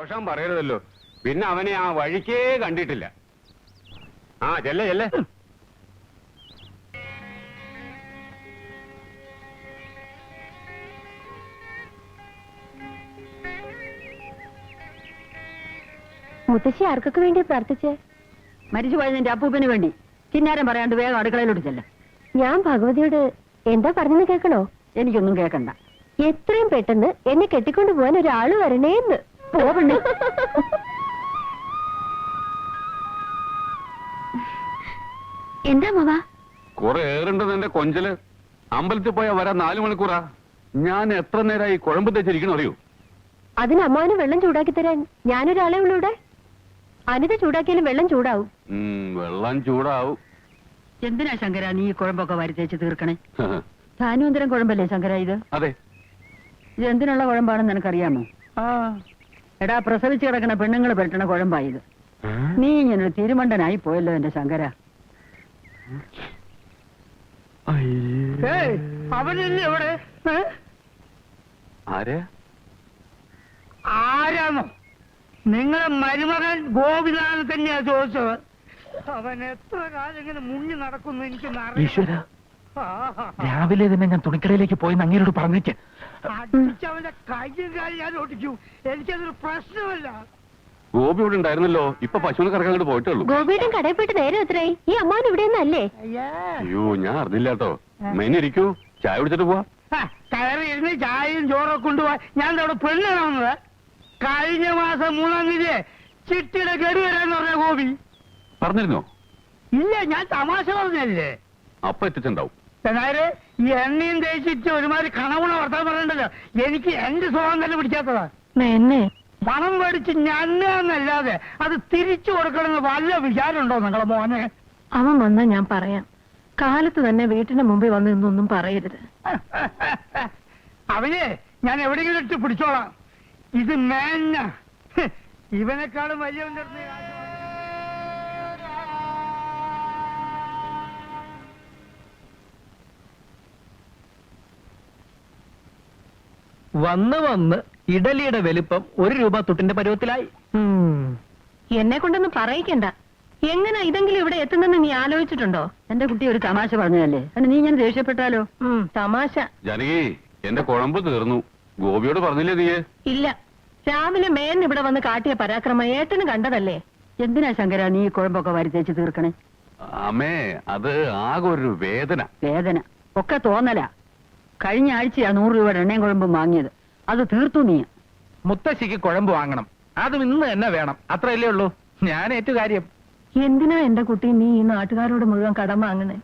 ദോഷം പറയരുതല്ലോ. പിന്നെ അവനെ ആ വഴിക്കേ കണ്ടിട്ടില്ല. ആ ചെല്ലേ ചെല്ലേ. മുത്തശ്ശി ആർക്കൊക്കെ വേണ്ടി പ്രാർത്ഥിച്ചേ? മരിച്ചുപോയ നിന്റെ അപ്പൂപ്പന് വേണ്ടി. കിന്നാരം പറയാണ്ട് വേഗം അടുക്കളയിലോട്ട് ചെല്ല. ഞാൻ ഭഗവതിയോട് എന്താ പറഞ്ഞെന്ന് കേൾക്കണോ? എനിക്കൊന്നും കേൾക്കണ്ട. എത്രയും പെട്ടെന്ന് എന്നെ കെട്ടിക്കൊണ്ടു പോവാൻ ഒരാള് വരണേന്ന്. പോവണ്ടേ? എന്താ മാവാ? കുറെ ഏറുണ്ടെന്ന് എന്റെ കൊഞ്ചല്. അമ്പലത്തിൽ പോയാ വരാൻ 4 മണിക്കൂറാ. ഞാൻ എത്ര നേരമായി കുഴമ്പ് തെച്ചിരിക്കണം അറിയൂ? അതിന് അമ്മാവന് വെള്ളം ചൂടാക്കി തരാൻ ഞാനൊരാളെ ഉള്ളൂ ഇവിടെ. അനിത ചൂടാക്കിയാലും വെള്ളം ചൂടാവും. വെള്ളം ചൂടാവും. എന്തിനാ ശങ്കര നീ ഈ കുഴമ്പൊക്കെ വരുത്തേച്ച് തീർക്കണേ? ധാന്യന്തരം കുഴമ്പല്ലേ ശങ്കര ഇത്? അതെ. ഇത് എന്തിനുള്ള കുഴമ്പാണെന്ന് നിനക്കറിയാമോ? എടാ, പ്രസവിച്ച് കിടക്കണ പെണ്ണുങ്ങൾ പെട്ടണ കുഴമ്പായത്. നീ ഇങ്ങനൊരു തിരുമണ്ടനായി പോയല്ലോ എന്റെ ശങ്കര. അവനല്ലേ ഇവിടെ? ആരാണോ? നിങ്ങളെ മരുമകൻ ഗോപിനാഥൻ തന്നെയാ ചോദിച്ചത്. അവൻ എത്ര കാലം ഇങ്ങനെ മുങ്ങി നടക്കുന്നു എനിക്കൊന്ന് രാവിലെ തന്നെ ഞാൻ തുണിക്കടയിലേക്ക് പോയി അങ്ങേരോട് പറഞ്ഞേക്ക്. അടിച്ചവന്റെ കയ്യും കാര്യം ഞാൻ ഒട്ടിക്കും. എനിക്കതൊരു പ്രശ്നമല്ല. ഗോപി ഇവിടെ ഉണ്ടായിരുന്നല്ലോ. ഇപ്പൊ പശുവിനെ കറക്കാൻ അങ്ങോട്ട് പോയിട്ടുള്ളൂ. ഗോപിയുടെ കടയിൽ പോയിട്ട് നേരെ എത്രയായി? ഈ അമ്മാവൻ ഇവിടെയൊന്നല്ലേ? അയ്യോ, ഞാൻ അറിഞ്ഞില്ല കേട്ടോ. മെനിരിക്കൂ, ചായ കുടിച്ചിട്ട് പോവാ. കയറി ഇരുന്ന് ചായയും ചോറൊക്കെ കൊണ്ടുപോവാ. ഞാൻ അവിടെ പെണ്ണാണെന്നത്. കഴിഞ്ഞ മാസം 3-ാം തീയതി ചിട്ടിയുടെ ഗഡു വരാന്ന് പറഞ്ഞ ഗോപി പറഞ്ഞിരുന്നോ? ഇല്ല, ഞാൻ തമാശ പറഞ്ഞല്ലേ. അപ്പൊ എത്തിച്ചുണ്ടാവും. എന്നാല് ഈ എണ്ണയും തേച്ചിട്ട് ഒരുമാതിരി കണവുണ വർത്താൻ പറയണ്ടല്ലോ. എനിക്ക് എന്റെ സ്വഭാവം തന്നെ പിടിക്കാത്തതാ. പണം മേടിച്ച് ഞന്നല്ലാതെ അത് തിരിച്ചു കൊടുക്കണമെന്ന് വല്ല വിചാരമുണ്ടോ നിങ്ങളെ മോനെ? അവൻ വന്നാ ഞാൻ പറയാം. കാലത്ത് തന്നെ വീട്ടിന്റെ മുമ്പിൽ വന്ന് ഇന്നൊന്നും പറയരുത്. അവനെ ഞാൻ എവിടെയെങ്കിലും ഇട്ട് പിടിച്ചോളാം. ഇത് മേഞ്ഞ ഇവനെക്കാളും വലിയവന്റെ അടുത്ത് വന്ന് വന്ന് ഇഡലിയുടെ വലിപ്പം 1 രൂപ തുട്ടിന്റെ പരുവത്തിലായി. എന്നെ കൊണ്ടൊന്നും പറയിക്കണ്ട. എങ്ങനെ ഇതെങ്കിലും ഇവിടെ എത്തുന്നെന്ന് നീ ആലോചിച്ചിട്ടുണ്ടോ? എന്റെ കുട്ടി ഒരു തമാശ പറഞ്ഞതല്ലേ. അതിന് നീ ഞാൻ ദേഷ്യപ്പെട്ടാലോ? തമാശ. ജാനകി, എന്റെ കുഴമ്പ് തീർന്നു. ഗോപിയോട് പറഞ്ഞില്ലേ നീ? ഇല്ല, രാവിലെ മേൻ ഇവിടെ വന്ന് കാട്ടിയ പരാക്രമം ഏട്ടന് കണ്ടതല്ലേ. എന്തിനാ ശങ്കര നീ ഈ കുഴമ്പൊക്കെ വരുത്തേച്ച് തീർക്കണേ? അമ്മേ, അത് ആകെ ഒരു വേദന. വേദന ഒക്കെ തോന്നലാ. കഴിഞ്ഞ ആഴ്ചയാ 100 രൂപയുടെ എണ്ണയും കുഴമ്പും വാങ്ങിയത്. അത് തീർത്തു നീ. മുത്തശ്ശിക്ക് കുഴമ്പ് വാങ്ങണം. അതും ഇന്ന് തന്നെ വേണം. അത്രയല്ലേ ഉള്ളൂ. ഞാൻ ഏറ്റു കാര്യം. എന്തിനാ എന്റെ കുട്ടി നീ ഈ നാട്ടുകാരോട് മുഴുവൻ കടം വാങ്ങുന്നേ?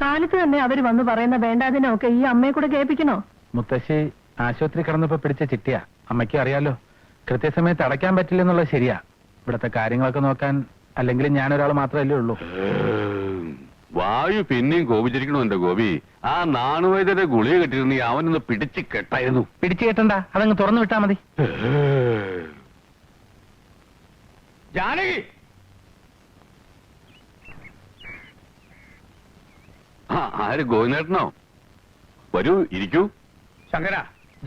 കാലത്ത് തന്നെ അവര് വന്ന് പറയുന്ന വേണ്ടാതിനൊക്കെ ഈ അമ്മയെ കൂടെ കേൾപ്പിക്കണോ? മുത്തശ്ശി ആശുപത്രി കിടന്നപ്പോ പിടിച്ച ചിട്ടിയാ. അമ്മയ്ക്ക് അറിയാലോ, കൃത്യസമയത്ത് അടയ്ക്കാൻ പറ്റില്ലെന്നുള്ളത് ശരിയാ. ഇവിടത്തെ കാര്യങ്ങളൊക്കെ നോക്കാൻ അല്ലെങ്കിൽ ഞാനൊരാൾ മാത്രമല്ലേ ഉള്ളൂ. വായു പിന്നെയും കോപിച്ചിരിക്കണോ എന്റെ ഗോപി? ആ നാണുവൈദ്യന്റെ ഗുളിക കെട്ടിരുന്നീ അവനൊന്ന് പിടിച്ച് കെട്ടായിരുന്നു. പിടിച്ചു കെട്ടണ്ട, അതങ്ങ് തുറന്നു വിട്ടാ മതി. ജാനകി, ആര്? ഗോവിന്ദേട്ടനോ? വരൂ, ഇരിക്കൂ. ശങ്കര,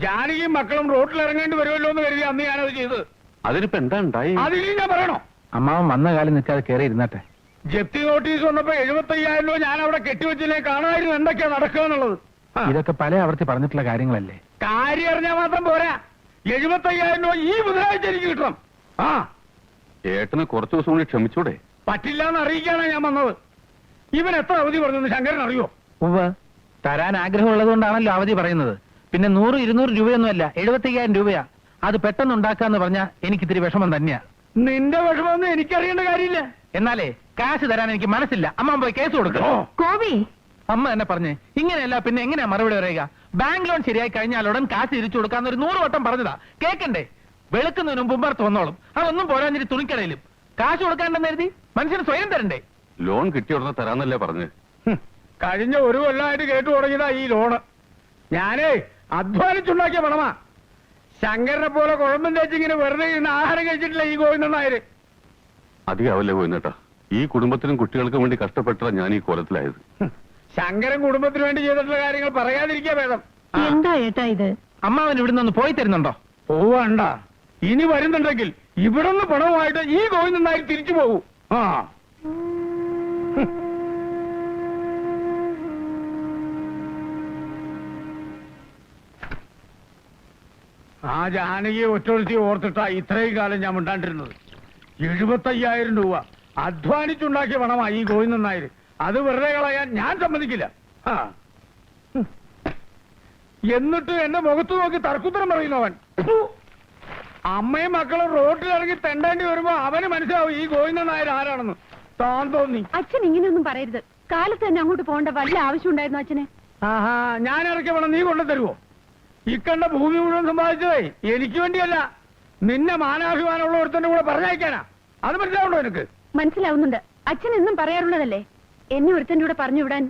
ജാനകിയും മക്കളും റോഡിൽ ഇറങ്ങേണ്ടി വരുമല്ലോ എന്ന് കരുതി അന്ന് ഞാനത് ചെയ്തത്. അതിനിപ്പോ എന്താ ഉണ്ടായി? അതിന് ഞാൻ പറയണോ? അമ്മാവൻ വന്ന കാലം നിൽക്കാതെ കയറി ഇരുന്നട്ടെ. ജപ്തി നോട്ടീസ് വന്നപ്പോ 75,000 രൂപ ഞാൻ അവിടെ കെട്ടിവെച്ചില്ലേ, കാണായിരുന്നു എന്തൊക്കെയാ നടക്കുക എന്നുള്ളത്. ഇതൊക്കെ പല ആവർത്തി പറഞ്ഞിട്ടുള്ള കാര്യങ്ങളല്ലേ. കാര്യം അറിഞ്ഞാൽ മാത്രം പോരാ. 75,000 രൂപ ഈ ബുധനാഴ്ച എനിക്ക് കിട്ടണം. ഏട്ടന് കുറച്ചു ദിവസം കൂടി ക്ഷമിച്ചൂടെ? പറ്റില്ല എന്ന് അറിയിക്കാനാണ് ഞാൻ വന്നത്. ഇവൻ എത്ര അവധി പറഞ്ഞെന്ന് ശങ്കരൻ അറിയോ? ഉവ്വ്, തരാൻ ആഗ്രഹമുള്ളത് കൊണ്ടാണല്ലോ അവധി പറയുന്നത്. പിന്നെ 100-200 രൂപയൊന്നുമല്ല, 75,000 രൂപയാ. അത് പെട്ടെന്ന് ഉണ്ടാക്കാന്ന് പറഞ്ഞാൽ എനിക്കിത്തിരി വിഷമം തന്നെയാ. നിന്റെ വിഷമമൊന്നും എനിക്കറിയേണ്ട കാര്യമില്ല. എന്നാലേ കാശ് തരാൻ എനിക്ക് മനസ്സില്ല. അമ്മ പോയി കേസ് കൊടുക്കോ? ഗോപി, അമ്മ എന്നെ പറഞ്ഞേ, ഇങ്ങനെയല്ല പിന്നെ എങ്ങനെയാ മറുപടി പറയുക? ബാങ്ക് ലോൺ ശരിയായി കഴിഞ്ഞാലുടൻ കാശ് തിരിച്ചു കൊടുക്കാന്ന് ഒരു 100 വട്ടം പറഞ്ഞതാ. കേക്കണ്ടേ? വെളുക്കുന്നതിനും മുമ്പർത്ത് വന്നോളും. അതൊന്നും പോരാഞ്ഞിട്ട് തുണിക്കടയിലും കാശ് കൊടുക്കാണ്ടെന്ന് എഴുതി മനുഷ്യന് സ്വയം തരണ്ടേ? ലോൺ കിട്ടിയ ഉടനെ തരാന്നല്ലേ പറഞ്ഞ്? കഴിഞ്ഞ 1 കൊല്ലമായിട്ട് കേട്ടു തുടങ്ങിയതാ ഈ ലോണ്. ഞാനേ അധ്വാനിച്ചുണ്ടാക്കിയ പണമാ. ശങ്കരനെ പോലെ കുഴമ്പം തേച്ചിങ്ങനെ വെറുതെ ഇരുന്ന് ആഹാരം കഴിച്ചിട്ടില്ല ഈ ഗോവിന്ദൻ നായര്. അധികമാവല്ലേ ഗോവിന്ദേട്ടാ? ഈ കുടുംബത്തിനും കുട്ടികൾക്കും വേണ്ടി കഷ്ടപ്പെട്ടാ ഞാൻ ഈ കോലത്തിലായത്. ശങ്കരൻ കുടുംബത്തിന് വേണ്ടി ചെയ്തിട്ടുള്ള കാര്യങ്ങൾ പറയാതിരിക്കാ ഭേദം. എന്താ ഏട്ടാ ഇത്? അമ്മാവൻ ഇവിടുന്ന് ഒന്ന് പോയി തരുന്നുണ്ടോ? പോവണ്ട. ഇനി വരുന്നുണ്ടെങ്കിൽ ഇവിടുന്ന് പണവുമായിട്ട് ഈ ഗോവിന്ദൻ നായർ തിരിച്ചു പോകൂ. ആ ആ ജാനകിയെ ഒറ്റൊരുത്തി ഓർത്തിട്ടാ ഇത്രയും കാലം ഞാൻ മിണ്ടാണ്ടിരുന്നത്. 75,000 രൂപ അധ്വാനിച്ചുണ്ടാക്കിയ പണമാ ഈ ഗോവിന്ദൻ നായർ. അത് വെറുതെ കളയാൻ ഞാൻ സമ്മതിക്കില്ല. ആ എന്നിട്ട് എന്റെ മുഖത്ത് നോക്കി തർക്കുത്തരം പറയുന്നവൻ. അമ്മയും മക്കളും റോഡിലിറങ്ങി തെണ്ടേണ്ടി വരുമ്പോ അവന് മനസ്സിലാവും ഈ ഗോവിന്ദൻ നായർ ആരാണെന്ന്. താൻ തോന്നി. അച്ഛൻ ഇങ്ങനെയൊന്നും പറയരുത്. കാലത്ത് തന്നെ അങ്ങോട്ട് പോകേണ്ട വല്ല ആവശ്യം ഉണ്ടായിരുന്നു അച്ഛനെ? ആഹാ, ഞാൻ ഇറക്കി വേണം നീ കൊണ്ടു തരുവോ? ഈ കണ്ട ഭൂമി മുഴുവൻ സമ്പാദിച്ചതേ എനിക്ക് വേണ്ടിയല്ല, നിന്നെ മാനാഭിമാനമുള്ള ഒരുത്തന്റെ കൂടെ പറഞ്ഞയക്കാനാ. അത് മനസ്സിലാവുണ്ടോ എനിക്ക്? മനസ്സിലാവുന്നുണ്ട്. അച്ഛൻ എന്നും പറയാറുള്ളതല്ലേ, എന്നെ ഒരുത്തന്റെ കൂടെ പറഞ്ഞു വിടാൻ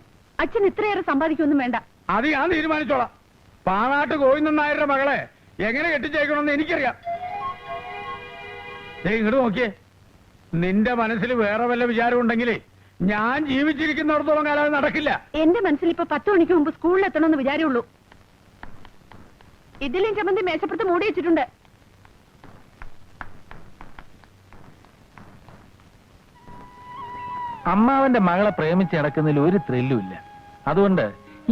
അച്ഛൻ ഇത്രയേറെ സമ്പാദിക്കൊന്നും വേണ്ട. അത് ഞാൻ തീരുമാനിച്ചോളാം. പാണാട്ട് ഗോവിന്ദൻ നായരുടെ മകളെ എങ്ങനെ കെട്ടിച്ചേക്കണമെന്ന് എനിക്കറിയാം. ഇങ്ങോട്ട് നോക്കിയേ, നിന്റെ മനസ്സിൽ വേറെ വല്ല വിചാരം ഉണ്ടെങ്കിലേ ഞാൻ ജീവിച്ചിരിക്കുന്നിടത്തോളം കാലം അത് നടക്കില്ല. എന്റെ മനസ്സിൽ ഇപ്പൊ 10 മണിക്ക് മുമ്പ് സ്കൂളിൽ എത്തണമെന്ന് വിചാരമുള്ളൂ. ഇതിലും ചമ്മന്തി മേശപ്പുറത്ത് മൂടി വെച്ചിട്ടുണ്ട്. അമ്മാവന്റെ മകളെ പ്രേമിച്ച് നടക്കുന്നതിൽ ഒരു ത്രില്ലും ഇല്ല. അതുകൊണ്ട്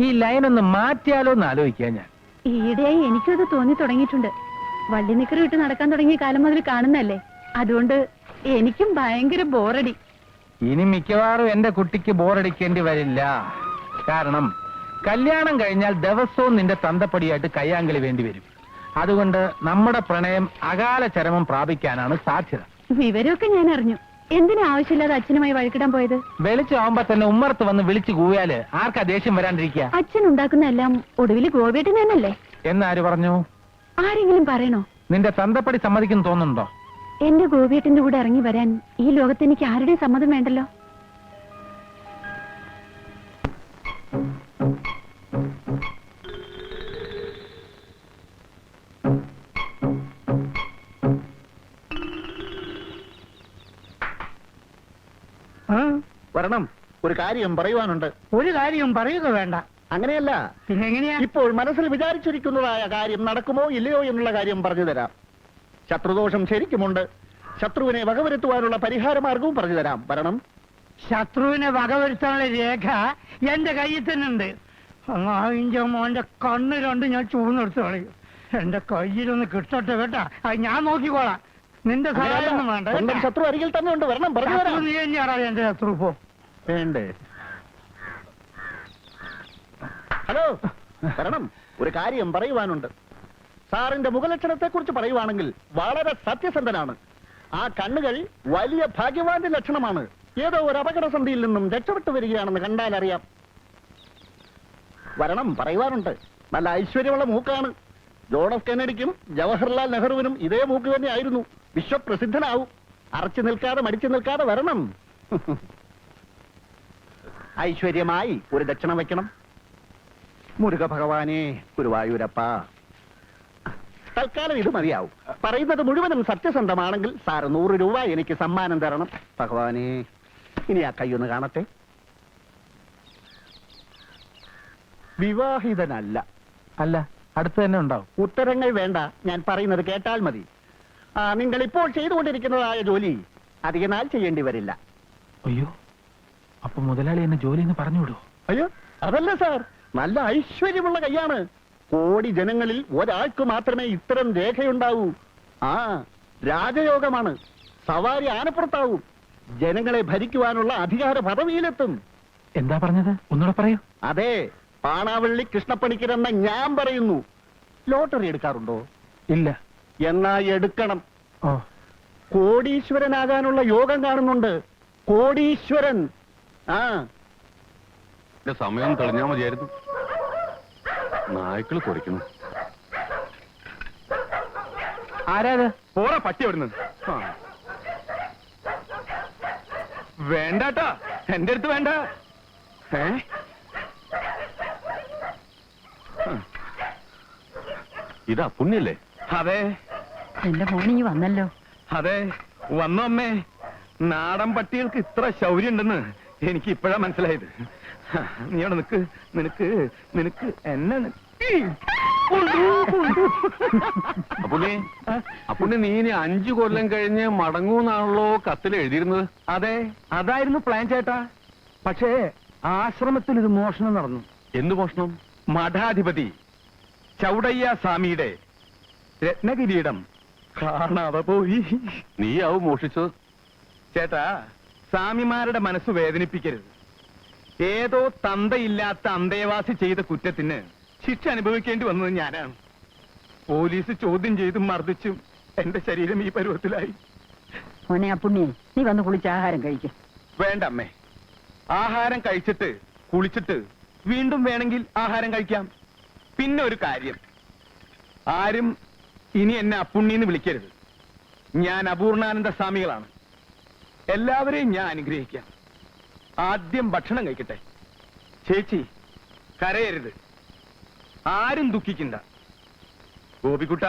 ഈ ലൈൻ ഒന്ന് മാറ്റിയാലോ എന്ന് ആലോചിക്കാൻ ഞാൻ. ഈയിടെയായി എനിക്കും അത് തോന്നി തുടങ്ങിയിട്ടുണ്ട്. വള്ളി നിക്കറ് ഇട്ട് നടക്കാൻ തുടങ്ങിയ കാലം മുതൽ കാണുന്നല്ലേ. അതുകൊണ്ട് എനിക്കും ഭയങ്കര ബോറടി. ഇനി മിക്കവാറും എന്റെ കുട്ടിക്ക് ബോറടിക്കേണ്ടി വരില്ല. കാരണം കല്യാണം കഴിഞ്ഞാൽ ദിവസവും നിന്റെ തന്തപ്പടിയായിട്ട് കയ്യാങ്കളി വേണ്ടി വരും. അതുകൊണ്ട് നമ്മുടെ പ്രണയം അകാല ചരമം പ്രാപിക്കാനാണ് സാധ്യത. വിവരമൊക്കെ ഞാൻ അറിഞ്ഞു. എന്തിനാ ആവശ്യമില്ലാതെ അച്ഛനുമായി വഴക്കിടാൻ പോയത്? വെളിച്ചാവുമ്പോ തന്നെ ഉമ്മറത്ത് വന്ന് വിളിച്ചു കൂവിയാല് ആർക്കാ ദേഷ്യം വരാണ്ടിരിക്കുക? അച്ഛൻ ഉണ്ടാക്കുന്ന എല്ലാം ഒടുവിൽ ഗോപിയേട്ടൻ തന്നല്ലേ. എന്നാര് പറഞ്ഞു? ആരെങ്കിലും പറയണോ? നിന്റെ തന്തപ്പടി സമ്മതിക്കുന്നു തോന്നുന്നുണ്ടോ? എന്റെ ഗോപിയേട്ടന്റെ കൂടെ ഇറങ്ങി വരാൻ ഈ ലോകത്ത് എനിക്ക് ആരുടെയും സമ്മതം വേണ്ടല്ലോ. വരണം, ഒരു കാര്യം പറയുവാനുണ്ട്. ഒരു കാര്യം പറയുക വേണ്ട. അങ്ങനെയല്ല, പിന്നെ എങ്ങനെയാ? ഇപ്പോൾ മനസ്സിൽ വിചാരിച്ചിരിക്കുന്നതായ കാര്യം നടക്കുമോ ഇല്ലയോ എന്നുള്ള കാര്യം പറഞ്ഞു തരാം. ശത്രുദോഷം ശരിക്കുമുണ്ട്. ശത്രുവിനെ വകവരുത്തുവാനുള്ള പരിഹാര മാർഗവും പറഞ്ഞു തരാം. വരണം. ശത്രുവിനെ വകവരുത്താനുള്ള രേഖ എന്റെ കയ്യിൽ തന്നെ ഉണ്ട്. അമ്മാവിന്റെ മോന്റെ കണ്ണ് രണ്ട് ഞാൻ ചൂന്നെടുത്ത് കളയും. എന്റെ കയ്യിലൊന്ന് കിട്ടട്ടെ കേട്ടാ, അത് ഞാൻ നോക്കിക്കോളാം. നിന്റെ സഹായം ഒന്നും വേണ്ട. സ്വന്തം ശത്രു അരികിൽ തന്നെ ഉണ്ട്. വരണം, പറഞ്ഞു ശത്രു തരാം. നീ തന്നെയാടാ എന്റെ ശത്രു. പോ. വേണ്ടേ? ഹലോ, വരണം, ഒരു കാര്യം പറയുവാനുണ്ട്. സാറിന്റെ മുഖലക്ഷണത്തെ കുറിച്ച് പറയുവാണെങ്കിൽ വളരെ സത്യസന്ധനാണ്. ആ കണ്ണുകൾ വലിയ ഭാഗ്യവാന്റെ ലക്ഷണമാണ്. ഏതോ ഒരു അപകടസന്ധിയിൽ നിന്നും രക്ഷപ്പെട്ടു വരികയാണെന്ന് കണ്ടാൽ അറിയാം. വരണം, പറയുവാനുണ്ട്. നല്ല ഐശ്വര്യമുള്ള മൂക്കാണ്. ജോൺ എഫ് കെന്നഡിക്കും ജവഹർലാൽ നെഹ്റുവിനും ഇതേ മൂക്ക് തന്നെ ആയിരുന്നു. വിശ്വപ്രസിദ്ധനാവും. അറച്ചു നിൽക്കാതെ മടിച്ചു നിൽക്കാതെ വരണം. ഐശ്വര്യമായി ഒരു ദക്ഷിണ വയ്ക്കണം. മുരുക ഭഗവാനെ, ഗുരുവായൂരപ്പ. തൽക്കാലം ഇത് മതിയാവും. പറയുന്നത് മുഴുവനും സത്യസന്ധമാണെങ്കിൽ സാറ് 100 രൂപ എനിക്ക് സമ്മാനം തരണം. ഭഗവാനെ, ഇനി ആ കൈയൊന്ന് കാണട്ടെ. വിവാഹിതനല്ല. അല്ല, അടുത്ത് തന്നെ ഉണ്ടാവും. ഉത്തരങ്ങൾ വേണ്ട, ഞാൻ പറയുന്നത് കേട്ടാൽ മതി. നിങ്ങൾ ഇപ്പോൾ ചെയ്തുകൊണ്ടിരിക്കുന്നതായ ജോലി അധികനാൾ ചെയ്യേണ്ടി വരില്ല. അയ്യോ, അപ്പൊ മുതലാളി എന്നെ ജോലി എന്ന് പറഞ്ഞു വിടുവോ? അയ്യോ, അതല്ല സാർ, നല്ല ഐശ്വര്യമുള്ള കൈയാണ്. കോടി ജനങ്ങളിൽ ഒരാൾക്ക് മാത്രമേ ഇത്തരം രേഖയുണ്ടാവൂ. ആ, രാജയോഗമാണ്. സവാരി ആനപ്പുറത്താവും. ജനങ്ങളെ ഭരിക്കുവാനുള്ള അധികാര പദവിയിലെത്തും. എന്താ പറഞ്ഞത്? ഒന്നുകൂടെ പറയൂ. അതെ, പാണാവള്ളി കൃഷ്ണപ്പണിക്കരെന്ന ഞാൻ പറയുന്നു. ലോട്ടറി എടുക്കാറുണ്ടോ? ഇല്ല. എന്നാ എടുക്കണം. ഓ, കോടീശ്വരനാകാനുള്ള യോഗം കാണുന്നുണ്ട്. കോടീശ്വരൻ. ആ, സമയം തെളിഞ്ഞാ മതിയായിരുന്നു. നായ്ക്കൾ കുറിക്കുന്നു. ആരാത്? പോറാ പട്ടി വരുന്നത്. വേണ്ടാട്ടാ, എന്റെ അടുത്ത് വേണ്ട. ഇതാ പുണ്യല്ലേ? അതെ എന്റെ മോനി വന്നല്ലോ. അതെ, വന്നു അമ്മേ. നാടൻ പട്ടികൾക്ക് ഇത്ര ശൗര്യം ഉണ്ടെന്ന് എനിക്ക് ഇപ്പോഴാ മനസ്സിലായത്. നീ അവിടെ നിനക്ക് എന്നെ അപ്പുണ്ണി നീ ഇനി 5 കൊല്ലം കഴിഞ്ഞ് മടങ്ങൂന്നാണല്ലോ കത്തിൽ എഴുതിയിരുന്നത്. അതെ, അതായിരുന്നു പ്ലാൻ ചേട്ടാ. പക്ഷേ ആശ്രമത്തിൽ ഇത് മോഷണം നടന്നു. എന്ത് മോഷണം? മഠാധിപതി ചൗടയ്യ സ്വാമിയുടെ രത്നകിരീടം കാണാതെ പോയി. നീയാവും മോഷിച്ചത്. ചേട്ടാ, സ്വാമിമാരുടെ മനസ്സ് വേദനിപ്പിക്കരുത്. ഏതോ തന്തയില്ലാത്ത അന്തേവാസി ചെയ്ത കുറ്റത്തിന് ശിക്ഷ അനുഭവിക്കേണ്ടി വന്നത് ഞാനാണ്. പോലീസ് ചോദ്യം ചെയ്തും മർദ്ദിച്ചും എന്റെ ശരീരം ഈ പരുവത്തിലായി. മോനെ അപ്പുണ്ണിയെ, നീ വന്ന് കുളിച്ച് ആഹാരം കഴിക്കും. വേണ്ട അമ്മേ, ആഹാരം കഴിച്ചിട്ട് കുളിച്ചിട്ട് വീണ്ടും വേണമെങ്കിൽ ആഹാരം കഴിക്കാം. പിന്നെ ഒരു കാര്യം, ആരും ഇനി എന്നെ അപ്പുണ്ണിന്ന് വിളിക്കരുത്. ഞാൻ അപൂർണാനന്ദ സ്വാമികളാണ്. എല്ലാവരെയും ഞാൻ അനുഗ്രഹിക്കാം. ആദ്യം ഭക്ഷണം കഴിക്കട്ടെ. ചേച്ചി, കരയരുത്, ആരും ദുഃഖിക്കണ്ട. ഗോപിക്കുട്ട,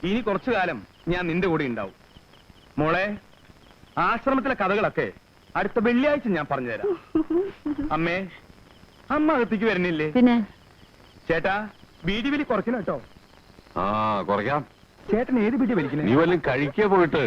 ഇനി കുറച്ചു കാലം ഞാൻ നിന്റെ കൂടെ ഉണ്ടാവും. മോളെ, ആശ്രമത്തിലെ കഥകളൊക്കെ അടുത്ത വെള്ളിയാഴ്ച ഞാൻ പറഞ്ഞുതരാം. അമ്മേ, അമ്മ അകത്തേക്ക് വരുന്നില്ലേ? പിന്നെ ചേട്ടാ, ബീഡി വലി കുറയ്ക്കണം കേട്ടോ. ആ, കുറയ്ക്കാം. ചേട്ടൻ ഏത് ബീഡി നീ വലിക്കണേ? വല്ലതും കഴിക്കേ പോയിട്ട്.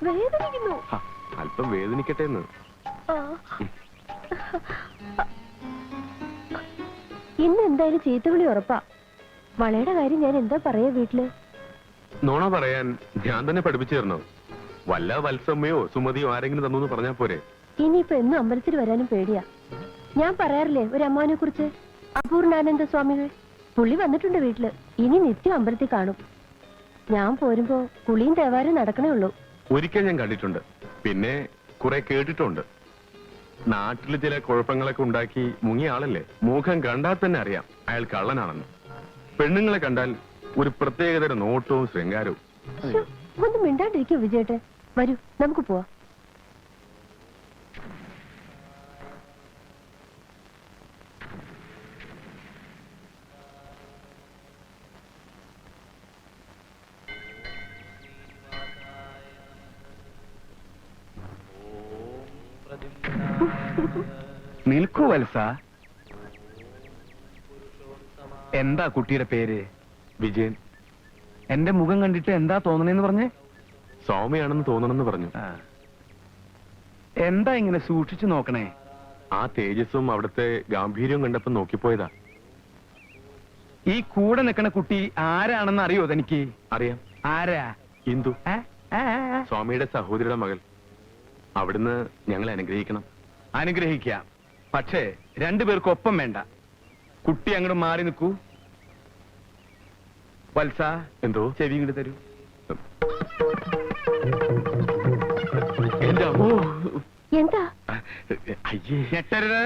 വേദനിക്കുന്നു. അല്പം വേദനിക്കട്ടെ എന്ന്. ഇന്ന് എന്തായാലും ചീത്തവിളി ഉറപ്പാ. വളയുടെ കാര്യം ഞാൻ എന്താ പറയാ വീട്ടില്? നോണ പറയാൻ ഞാൻ തന്നെ പഠിപ്പിച്ചു തരണോ? വല്ല വത്സമ്മയോ സുമതിയോ ആരെങ്കിലും തന്നു പറഞ്ഞാ പോരെ? ഇനിയിപ്പോ എന്നും അമ്പലത്തിൽ വരാനും പേടിയാ. ഞാൻ പറയാറില്ലേ ഒരു അമ്മാവനെ കുറിച്ച്, അപൂർണാനന്ദ സ്വാമികൾ. പുള്ളി വന്നിട്ടുണ്ട് വീട്ടില്. ഇനി നിത്യം അമ്പലത്തിൽ കാണും. ഞാൻ പോരുമ്പോ കുളിയും തേവാരും നടക്കണേ ഉള്ളൂ. ഒരിക്കൽ ഞാൻ കണ്ടിട്ടുണ്ട്, പിന്നെ കുറെ കേട്ടിട്ടുണ്ട്. നാട്ടില് ചില കുഴപ്പങ്ങളൊക്കെ ഉണ്ടാക്കി മുങ്ങിയ ആളല്ലേ. മുഖം കണ്ടാൽ തന്നെ അറിയാം അയാൾ കള്ളനാണെന്ന്. പെണ്ണുങ്ങളെ കണ്ടാൽ ഒരു പ്രത്യേകതര നോട്ടവും ശൃംഗാരവും. ശ്ശോ, ഒന്ന് മിണ്ടാണ്ടിരിക്കും വിജയേട്ടെ. വരൂ, നമുക്ക് പോവാം. നിൽക്കൂ വത്സ. എന്താ കുട്ടിയുടെ പേര്? വിജയൻ. എന്റെ മുഖം കണ്ടിട്ട് എന്താ തോന്നണേന്ന് പറഞ്ഞേ? സ്വാമിയാണെന്ന് തോന്നണമെന്ന് പറഞ്ഞു. എന്താ ഇങ്ങനെ സൂക്ഷിച്ചു നോക്കണേ? ആ തേജസ്സും അവിടുത്തെ ഗാംഭീര്യവും കണ്ടപ്പോ നോക്കിപ്പോയതാ. ഈ കൂടെ നിൽക്കണ കുട്ടി ആരാണെന്ന് അറിയോ തനിക്ക്? അറിയാം. ആരാ? ഇന്ദു, സ്വാമിയുടെ സഹോദരിയുടെ മകൾ. അവിടുന്ന് ഞങ്ങളെ അനുഗ്രഹിക്കണം. അനുഗ്രഹിക്കാം, പക്ഷേ രണ്ടുപേർക്കും ഒപ്പം വേണ്ട. കുട്ടി അങ്ങോട്ട് മാറി നിൽക്കൂ. വത്സ, എന്തോ? ചെവി ഇങ്ങോട്ട് തരൂ. എന്റെ അമ്മോ. എന്താ? അയ്യേ. ഞെട്ടരുത്.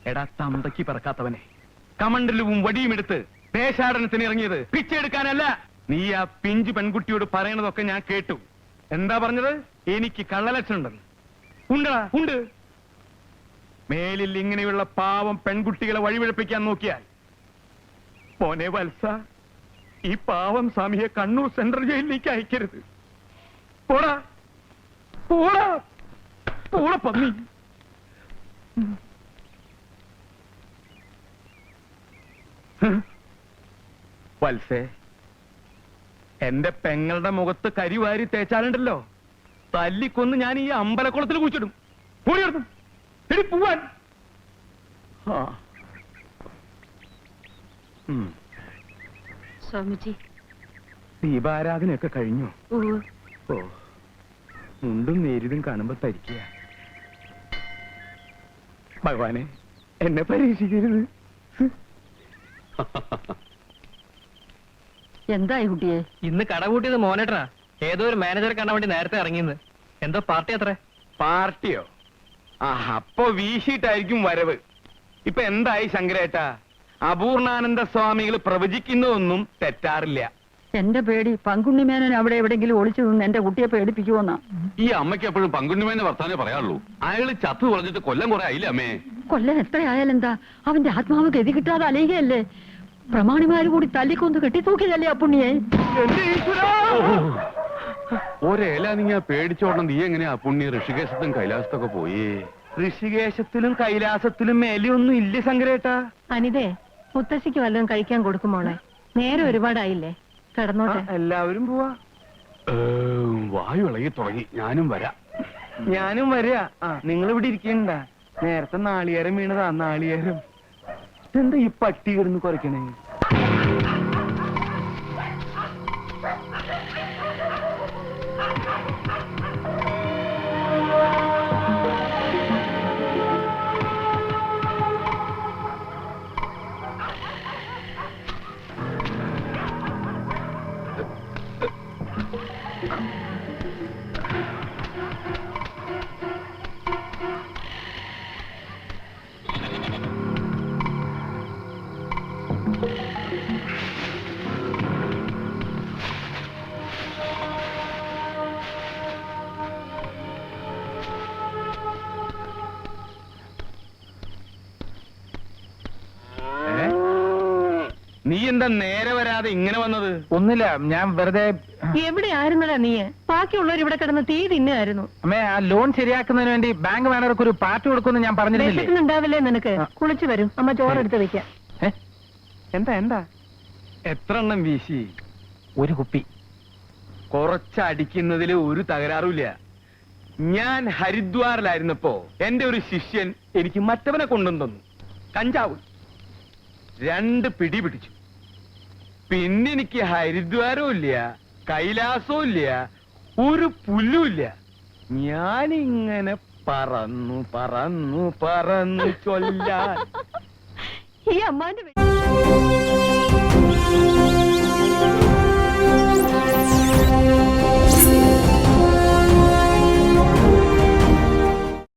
എടാ തന്തയ്ക്ക് പറക്കാത്തവനെ, കമണ്ടലും വടിയും എടുത്ത് ദേശാടനത്തിന് ഇറങ്ങിയത് പിച്ചെടുക്കാനല്ല. നീ ആ പിഞ്ചു പെൺകുട്ടിയോട് പറയണതൊക്കെ ഞാൻ കേട്ടു. എന്താ പറഞ്ഞത്? എനിക്ക് കള്ളലക്ഷണം ഉണ്ടെന്ന്. ഉണ്ടടാ, ഉണ്ട്. മേലിൽ ഇങ്ങനെയുള്ള പാവം പെൺകുട്ടികളെ വഴിപിഴപ്പിക്കാൻ നോക്കിയാൽ മോനെ വത്സ, ഈ പാവം സ്വാമിയെ കണ്ണൂർ സെൻട്രൽ ജയിലിലേക്ക് അയക്കരുത്. പോടാ, പോടാ, പോടാ പന്നി. വത്സേ, എന്റെ പെങ്ങളുടെ മുഖത്ത് കരിവാരി തേച്ചാലുണ്ടല്ലോ, തല്ലിക്കൊന്ന് ഞാൻ ഈ അമ്പലക്കുളത്തിൽ കുഴിച്ചിടും. പോടിയെടുത്തു എടി പോവാൻ. സ്വാമിജി, ദീപാരാധനയൊക്കെ കഴിഞ്ഞു. ഓ, മുണ്ടും നേരിതും കാണുമ്പോ തരിക്കുക. ഭഗവാനെ, എന്നെ പരീക്ഷിക്കരുത്. എന്തായി കുട്ടിയെ? ഇന്ന് കട കൂട്ടിയത് മോനേട്ടനാ. ഏതോ ഒരു മാനേജറെ കാണാൻ വേണ്ടി നേരത്തെ ഇറങ്ങിയെന്ന്. എന്തോ പാർട്ടി അത്രേ. പാർട്ടിയോ? ആ, അപ്പോ വീശിയിട്ടായിരിക്കും വരവ്. ഇപ്പൊ എന്തായി ശങ്കരേട്ടാ? അപൂർണാനന്ദ സ്വാമികൾ പ്രവചിക്കുന്നതൊന്നും തെറ്റാറില്ല. എന്റെ പേടി പങ്കുണ്ണിമേനോൻ അവിടെ എവിടെങ്കിലും ഒളിച്ചു നിന്ന് എന്റെ കുട്ടിയെ പേടിപ്പിക്കുമെന്നാ. ഈ അമ്മയ്ക്ക് എപ്പോഴും പങ്കുണ്ണിമേനെ വർത്താനേ പറയാറുള്ളൂ. അയാള് ചത്തു പറഞ്ഞിട്ട് കൊല്ലം കുറെ ആയില്ലേ അമ്മേ? കൊല്ലം എത്രയായാലെന്താ, അവന്റെ ആത്മാവ് ഗതി കിട്ടാതെ അലയുകയല്ലേ. പ്രമാണിമാര് കൂടി തല്ലിക്കൊന്ന് കെട്ടിത്തൂക്കിയതല്ലേ ആ പുണ്യെ. ഒരേല നീ പേടിച്ചോടണം. നീ എങ്ങനെയാ പുണ്യ ഋഷികേശത്തും കൈലാസത്തൊക്കെ പോയി? ഋഷികേശത്തിലും കൈലാസത്തിലും മേലെയൊന്നും ഇല്ല ശങ്കരേട്ടാ. അനിതേ, മുത്തശ്ശിക്ക് വല്ലതും കഴിക്കാൻ കൊടുക്കുമോളെ. നേരെ ഒരുപാടായില്ലേ, കിടന്നോട്ടെ. എല്ലാവരും പോവാ. വായു ഇളകി തുടങ്ങി. ഞാനും വരാം. ഞാനും വരിക. നിങ്ങൾ ഇവിടെ ഇരിക്കണ്ട. നേരത്തെ നാളികേരം വീണതാ. നാളികേരം എന്താ ഈ പട്ടി കിടന്ന് കുറയ്ക്കണേ? നീ എന്താ നേരെ വരാതെ ഇങ്ങനെ വന്നത്? ഒന്നുമില്ല, ഞാൻ വെറുതെ. എവിടെ ആയിരുന്നടാ നീ? ബാക്കിയുള്ളവർ ഇവിടെ കിടന്ന് തീ തിന്നായിരുന്നു. അമ്മേ, ആ ലോൺ ശരിയാക്കുന്നതിന് വേണ്ടി ബാങ്ക് മാനേജർക്ക് ഒരു പാർട്ടി കൊടുക്കുമെന്ന് ഞാൻ പറഞ്ഞിരുന്നില്ലേ? വിശക്കുന്നുണ്ടാവില്ലേ നിനക്ക്? കുളിച്ചു വരും, അമ്മ ചോറെടുത്ത് വെക്കാം. എന്താ എത്ര എണ്ണം വീശി? ഒരു കുപ്പി. കുറച്ചടിക്കുന്നതിൽ ഒരു തകരാറുമില്ല. ഞാൻ ഹരിദ്വാറിലായിരുന്നപ്പോ എന്റെ ഒരു ശിഷ്യൻ എനിക്ക് മറ്റവനെ കൊണ്ടുവന്നു തന്നു. കഞ്ചാവ് 2 പിടി പിടിച്ചു. പിന്നെ എനിക്ക് ഹരിദ്വാരവും ഇല്ല, കൈലാസവും ഇല്ല, ഒരു പുല്ലുമില്ല. ഞാനിങ്ങനെ പറന്നു പറന്നു പറന്നു ചൊല്ലാൻ. ഈ അമ്മാന്റെ